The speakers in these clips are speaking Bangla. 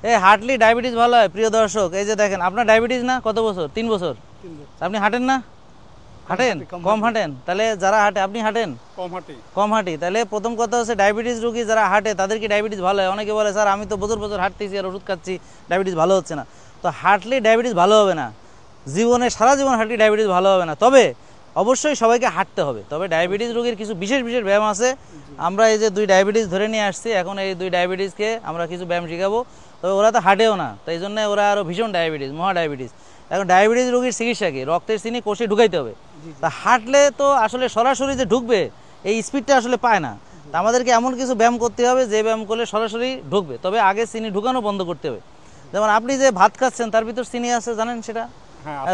এই হাঁটলি ডায়াবেটিস ভালো হয় প্রিয় দর্শক। এই যে দেখেন আপনার ডায়াবেটিস না, কত বছর? 3 বছর। আপনি হাঁটেন না? হাঁটেন? কম হাঁটেন? তাহলে যারা হাঁটে, আপনি হাঁটেন? কম হাঁটি। তাহলে প্রথম কথা হচ্ছে ডায়াবেটিস রোগী যারা হাঁটে তাদের কি ডায়াবেটিস ভালো হয়? অনেকে বলে স্যার আমি তো বছর বছর হাঁটতেছি আর ওষুধ খাচ্ছি, ডায়াবেটিস ভালো হচ্ছে না। তো হাঁটলে ডায়াবেটিস ভালো হবে না, জীবনে সারা জীবন হাঁটলে ডায়াবেটিস ভালো হবে না। তবে অবশ্যই সবাইকে হাঁটতে হবে। তবে ডায়াবেটিস রোগীর কিছু বিশেষ বিশেষ ব্যায়াম আছে। আমরা এই যে 2 ডায়াবেটিস ধরে নিয়ে আসছি, এখন এই 2 ডায়াবেটিসকে আমরা কিছু ব্যায়াম শেখাবো। তবে ওরা তো হাঁটেও না, তাই জন্য ওরা আরও ভীষণ ডায়াবেটিস, মহা ডায়াবেটিস। এখন ডায়াবেটিস রোগীর চিকিৎসা কি? রক্তের চিনি কোষে ঢুকাইতে হবে। তা হাঁটলে তো আসলে সরাসরি যে ঢুকবে এই স্পিডটা আসলে পায় না। তা আমাদেরকে এমন কিছু ব্যায়াম করতে হবে যে ব্যায়াম করলে সরাসরি ঢুকবে। তবে আগে চিনি ঢুকানো বন্ধ করতে হবে। যেমন আপনি যে ভাত খাচ্ছেন তার ভিতর চিনি আছে, জানেন সেটা?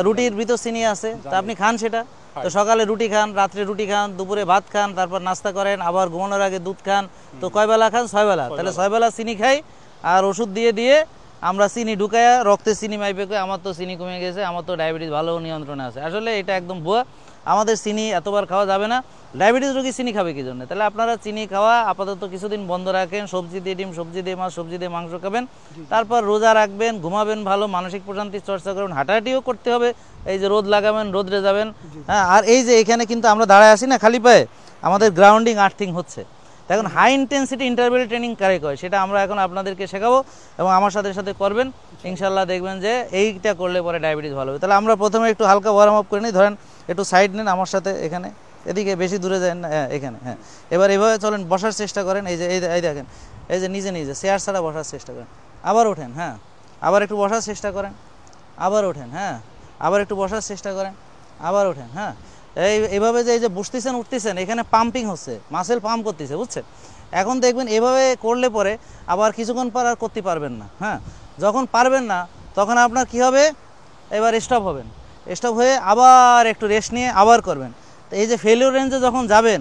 রুটির ভিতর চিনি আছে, তা আপনি খান সেটা। তো সকালে রুটি খান, রাত্রে রুটি খান, দুপুরে ভাত খান, তারপর নাস্তা করেন, আবার ঘুমানোর আগে দুধ খান। তো কয় বেলা খান? 6 বেলা। তাহলে 6 বেলা চিনি খাই আর ওষুধ দিয়ে দিয়ে আমরা চিনি ঢুকায়া রক্তে চিনি মাইপে কই আমার তো চিনি কমে গেছে, আমার তো ডায়াবেটিস ভালো নিয়ন্ত্রণে আছে। আসলে এটা একদম ভুয়া। আমাদের চিনি এতবার খাওয়া যাবে না। ডায়াবেটিস রোগী চিনি খাবে কি জন্য? তাহলে আপনারা চিনি খাওয়া আপাতত কিছুদিন বন্ধ রাখেন। সবজি দিয়ে ডিম, সবজি দিয়ে মাছ, সবজি দিয়ে মাংস খাবেন। তারপর রোজা রাখবেন, ঘুমাবেন ভালো, মানসিক প্রশান্তির চর্চা করবেন, হাঁটাহাঁটিও করতে হবে। এই যে রোদ লাগাবেন, রোদরে যাবেন। হ্যাঁ, আর এই যে এখানে কিন্তু আমরা দাঁড়ায় আছি না খালি পায়ে, আমাদের গ্রাউন্ডিং আর্থিং হচ্ছে। এখন হাই ইন্টেন্সিটি ইন্টারভেল ট্রেনিং কারে কয় সেটা আমরা এখন আপনাদেরকে শেখাবো এবং আমার সাথে সাথে করবেন। ইনশাল্লাহ দেখবেন যে এইটা করলে পরে ডায়াবেটিস ভালো হবে। তাহলে আমরা প্রথমে একটু হালকা ওয়ার্ম আপ করে নিই। ধরেন একটু সাইড নেন আমার সাথে, এখানে এদিকে বেশি দূরে যায় না, এখানে। হ্যাঁ, এবার এভাবে চলেন, বসার চেষ্টা করেন। এই যে এই দেখেন, এই যে নিজে নিজে চেয়ার ছাড়া বসার চেষ্টা করেন। আবার ওঠেন, হ্যাঁ, আবার একটু বসার চেষ্টা করেন, আবার ওঠেন, হ্যাঁ, আবার একটু বসার চেষ্টা করেন, আবার ওঠেন। হ্যাঁ, এইভাবে যে এই যে বসতেছেন উঠতেছেন, এখানে পাম্পিং হচ্ছে, মাসেল পাম্প করতেছে, বুঝছেন? এখন দেখবেন এভাবে করলে পরে আবার কিছুক্ষণ পর আর করতে পারবেন না। হ্যাঁ, যখন পারবেন না তখন আপনার কি হবে? এবার স্টপ হবেন, স্টপ হয়ে আবার একটু রেস্ট নিয়ে আবার করবেন। তো এই যে ফেলিওর রেঞ্জে যখন যাবেন,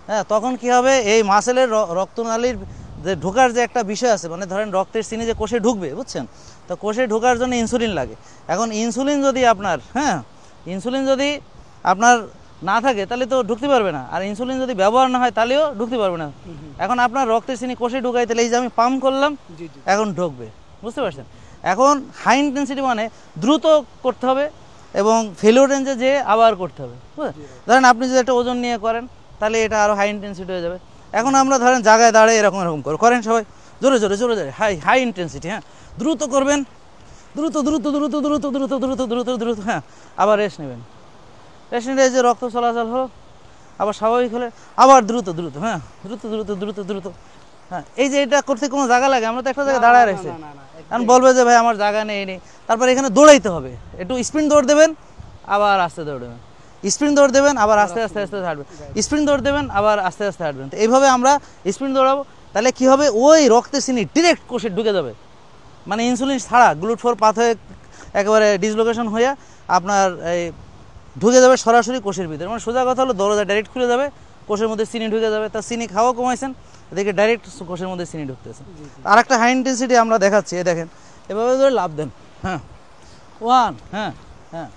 হ্যাঁ, তখন কি হবে? এই মাসেলের রক্তনালীর যে ঢোকার যে একটা বিষয় আছে, মানে ধরেন রক্তের চিনি যে কোষে ঢুকবে, বুঝছেন? তো কোষে ঢোকার জন্য ইনসুলিন লাগে। এখন ইনসুলিন যদি আপনার, হ্যাঁ, ইনসুলিন যদি আপনার না থাকে তাহলে তো ঢুকতে পারবে না। আর ইনসুলিন যদি ব্যবহার না হয় তাহলেও ঢুকতে পারবে না। এখন আপনার রক্তের চিনি কোষে ঢুকাই, তাহলে এই যে আমি পাম্প করলাম, এখন ঢুকবে, বুঝতে পারছেন? এখন হাই ইন্টেন্সিটি মানে দ্রুত করতে হবে এবং ফেলিওর রেঞ্জে যে আবার করতে হবে। ধরেন আপনি যদি একটা ওজন নিয়ে করেন তাহলে এটা আরও হাই ইন্টেন্সিটি হয়ে যাবে। এখন আমরা ধরেন জায়গায় দাঁড়িয়ে এরকম এরকম করেন সবাই, জোরে জোরে জোরে জোরে, হাই ইন্টেন্সিটি। হ্যাঁ, দ্রুত করবেন, দ্রুত দ্রুত দ্রুত দ্রুত দ্রুত দ্রুত দ্রুত দ্রুত। হ্যাঁ, আবার রেস্ট নেবেন, রেস্ট নিলে যে রক্ত চলাচল হলো আবার স্বাভাবিক হলে আবার দ্রুত দ্রুত, হ্যাঁ, দ্রুত দ্রুত দ্রুত দ্রুত। হ্যাঁ, এই যে এটা করতে কোনো জায়গা লাগে? আমরা তো একটা জায়গায় দাঁড়ায় রয়েছে, এখন বলবে যে ভাই আমার জায়গা নেই নেই। তারপর এখানে দৌড়াইতে হবে, একটু স্প্রিন্ট দৌড় দেবেন, আবার আস্তে দৌড়বেন, স্প্রিন্ট দৌড় দেবেন, আবার আস্তে আস্তে আস্তে হাঁটবেন, স্প্রিন্ট দৌড় দেবেন, আবার আস্তে আস্তে হাঁটবেন। তো এইভাবে আমরা স্প্রিন্ট দৌড়াবো। তাহলে কী হবে? ওই রক্তের চিনি ডিরেক্ট কোষে ঢুকে যাবে, মানে ইনসুলিন ছাড়া গ্লুট4 পাথ হয়ে একেবারে ডিসলোকেশন হয়ে আপনার এই ঢুকে যাবে সরাসরি কোষের ভিতরে। মানে সোজা কথা হলো দরজা ডাইরেক্ট খুলে যাবে, কোষের মধ্যে চিনি ঢুকে যাবে। তা চিনি খাওয়া কমাইছেন, এদিকে ডাইরেক্ট কোষের মধ্যে চিনি ঢুকতেছে। আর একটা হাই ইন্টেন্সিটি আমরা দেখাচ্ছি, এই দেখেন, এভাবে ধরে লাভ দেন। হ্যাঁ, 1, হ্যাঁ হ্যাঁ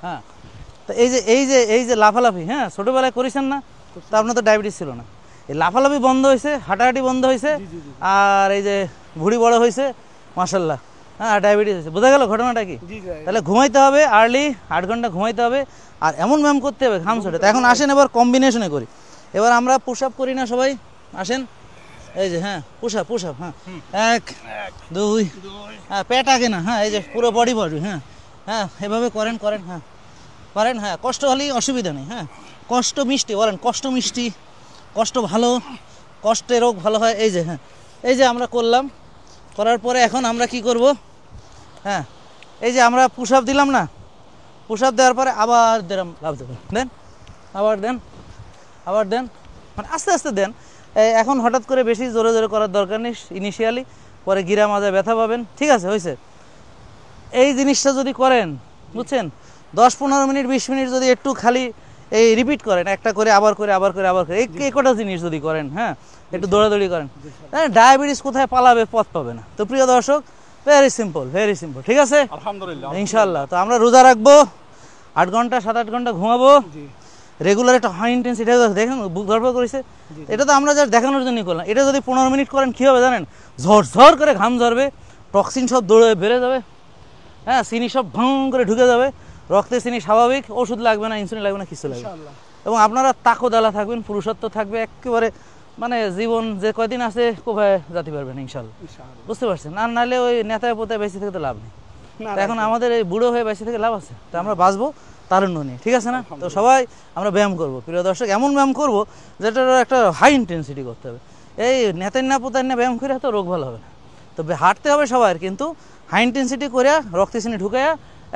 হ্যাঁ। তো এই যে লাফালাফি, হ্যাঁ, ছোটোবেলায় করেছেন না? তা আপনার তো ডায়াবেটিস ছিল না। এই লাফালাফি বন্ধ হয়েছে, হাঁটাহাঁটি বন্ধ হয়েছে, আর এই যে ভুঁড়ি বড় হয়েছে, মাশাল্লাহ। হ্যাঁ, ডায়াবেটিস হয়েছে। বোঝা গেল ঘটনাটা কি? তাহলে ঘুমাইতে হবে আর্লি, 8 ঘন্টা ঘুমাইতে হবে, আর এমন ব্যায়াম করতে হবে ঘাম ছোটে। তো এখন আসেন এবার কম্বিনেশনে করি। এবার আমরা পুশ আপ করি না সবাই? আসেন, এই যে, হ্যাঁ, পুশ আপ, হ্যাঁ, 1 2, হ্যাঁ, পেট আগে না, হ্যাঁ, এই যে পুরো বডি, হ্যাঁ হ্যাঁ, এভাবে করেন, হ্যাঁ করেন। হ্যাঁ, কষ্ট হলেই অসুবিধা নেই। হ্যাঁ, কষ্ট মিষ্টি বলেন, কষ্ট মিষ্টি, কষ্ট ভালো, কষ্টে রোগ ভালো হয়। এই যে, হ্যাঁ, এই যে আমরা করলাম, করার পরে এখন আমরা কি করব? হ্যাঁ, এই যে আমরা পুশ আপ দিলাম না, পুশ আপ দেওয়ার পরে আবার দিলাম, লাভ দেন, আবার দেন, আবার দেন, মানে আস্তে আস্তে দেন। এখন হঠাৎ করে বেশি জোরে জোরে করার দরকার নেই ইনিশিয়ালি, পরে গিরা মাজায় ব্যথা পাবেন। ঠিক আছে, হয়েছে? এই জিনিসটা যদি করেন, বুঝছেন, 10-15 মিনিট 20 মিনিট যদি একটু খালি এই রিপিট করেন, একটা করে আবার করে আবার করে আবার করে, এই কটা জিনিস যদি করেন, হ্যাঁ, একটু দৌড়াদৌড়ি করেন, ডায়াবেটিস কোথায় পালাবে? পথ পাবে না। তো প্রিয় দর্শক, ভেরি সিম্পল, ভেরি সিম্পল। ঠিক আছে, আলহামদুলিল্লাহ, ইনশাল্লাহ। তো আমরা রোজা রাখবো, 8 ঘন্টা 7-8 ঘন্টা ঘুমাবো, রেগুলার একটা হাই ইন্টেন্সিটি দেখেন বুক ধরপড় করেছে, এটা তো আমরা যা দেখানোর জন্যই করলাম। এটা যদি 15 মিনিট করেন কী হবে জানেন, ঝরঝর করে ঘাম ঝরবে, টক্সিন সব দৌড়ে বেড়ে যাবে, হ্যাঁ চিনি সব ভং করে ঢুকে যাবে, রক্তে চিনি স্বাভাবিক, ওষুধ লাগবে না, ইনসুলিন লাগবে না, কিছু লাগবে। এবং আপনারা তাকদালা থাকবেন, পুরুষত্ব থাকবে একেবারে, মানে জীবন যে কয়দিন আছে কোভাবে যেতে পারবেন ইনশাল্লাহ, বুঝতে পারছেন? আর নাহলে ওই নেতায় পোতায় বেঁচে থেকে তো লাভ নেই। এখন আমাদের এই বুড়ো হয়ে বেঁচে থেকে লাভ আছে, তো আমরা বাঁচবো তারুণ্য নিয়ে, ঠিক আছে না? তো সবাই আমরা ব্যায়াম করবো, প্রিয় দর্শক, এমন ব্যায়াম করবো যেটার একটা হাই ইন্টেন্সিটি করতে হবে। এই নেতায় না পোতায় না ব্যায়াম করে তো রোগ ভালো হবে না। তো হাঁটতে হবে সবার, কিন্তু হাই ইন্টেন্সিটি করে রক্তে চিনি ঢুকাইয়া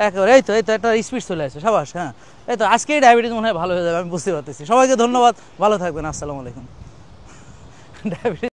একেবারে এই তো একটা স্পিড চলে আসছে সাবাস। হ্যাঁ, এই তো আজকেই ডায়াবেটিস মনে হয় ভালো হয়ে যাবে, আমি বুঝতে পারতেছি। সবাইকে ধন্যবাদ, ভালো থাকবেন, আসসালামু আলাইকুম। ডায়াবেটিস